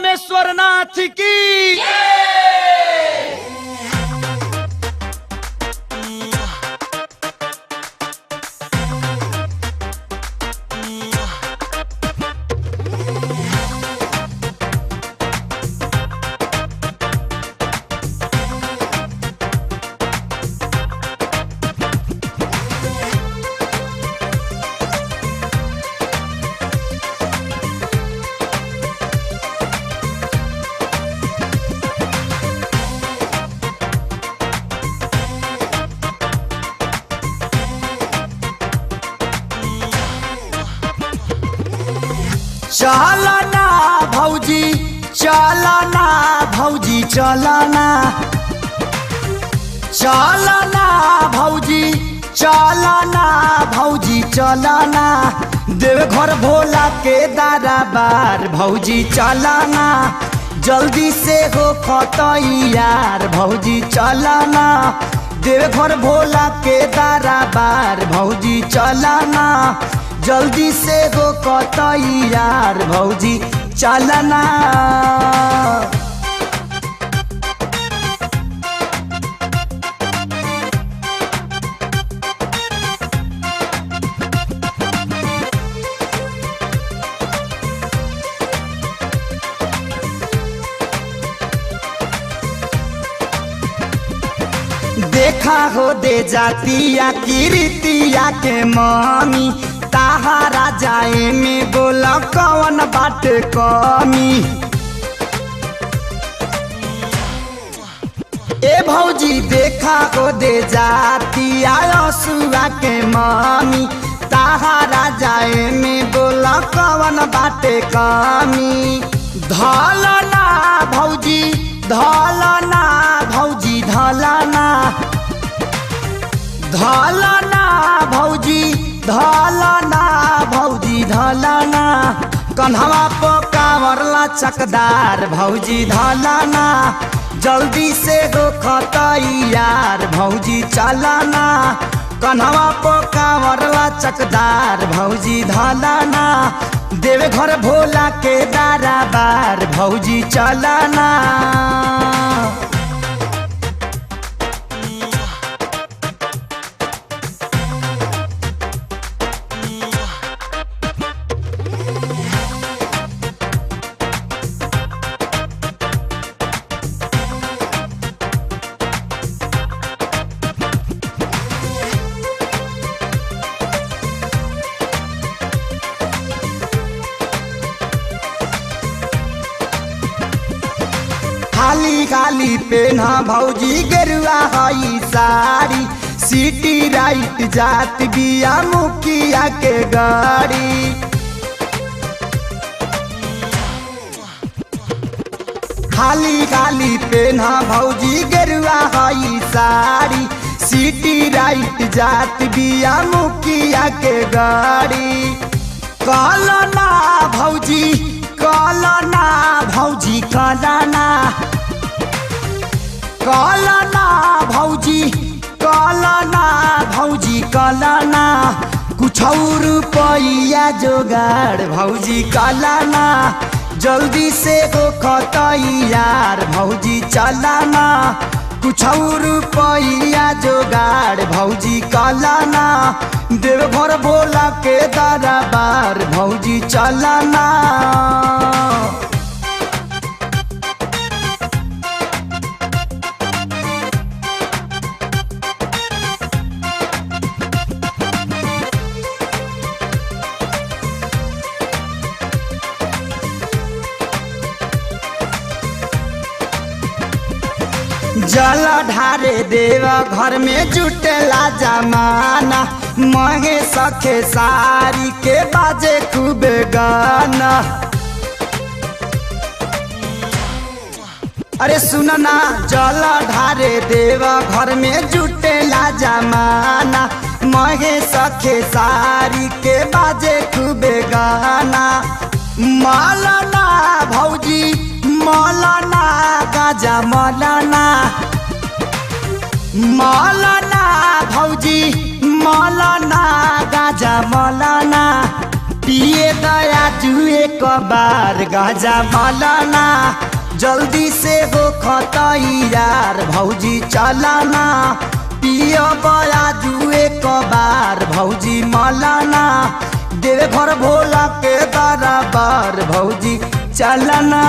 रामेश्वरनाथ की चलना भौजी चलना भौजी चलना चलना भौजी चलना भौजी चलना देवघर भोला के दरबार भौजी चलना जल्दी से हो खतैयार भौजी चलना देवघर भोला के दरबार भौजी चलना जल्दी से हो कतैयार भौजी चलना। देखा हो दे जातिया कीर्तिया के मामी ताहारा जाए में बोला कौन बात कमी ए भौजी देखा को दे जाती आयसुआ के मामी ताहारा जाए में बोला कौन बात कमी धलना भौजी धलना भौजी धलना धलना भौजी धलना भौजी धलना कन्हवा पकावरला चकदार भौजी धलना जल्दी से हो खतैयार भौजी चलना कन्हवा पकावरला चकदार भौजी धलना देवघर भोला के दरबार भौजी चलना। खाली खाली पेना भौजी गेरुआ हई साड़ी सिटी राइट जात बिया मुखिया के गाड़ी खाली खाली पेना भौजी गेरुआ हई साड़ी सिटी राइट जात बिया मुखिया के गाड़ी कलना भौजी कलना भौजी कलना कलना भौजी कलना भौजी कलना कुछ रुपया जोगाड़ भौजी कलना जल्दी से हो खतैयार भौजी चलना कुछ रुपया जोगाड़ भौजी कलना देवघर भोला के दरबार भौजी चलना। जल ढारे देवा घर में जुटेला जमाना महे सखे सारी के बाजे खूब गाना अरे सुनना जल ढारे देवा घर में जुटेला जमाना महे सखे सारी के बाजे खूब गाना मौलाना भौजी मौलाना गाजा मौलाना मौलाना भौजी मौलाना गाजा मौलाना पिए दया जुए कबार गाजा मौलाना जल्दी से हो खतैयार भौजी चलाना पिय बया जुए कबार भौजी मलाना देवे घर भोला के दरबार भौजी चलना।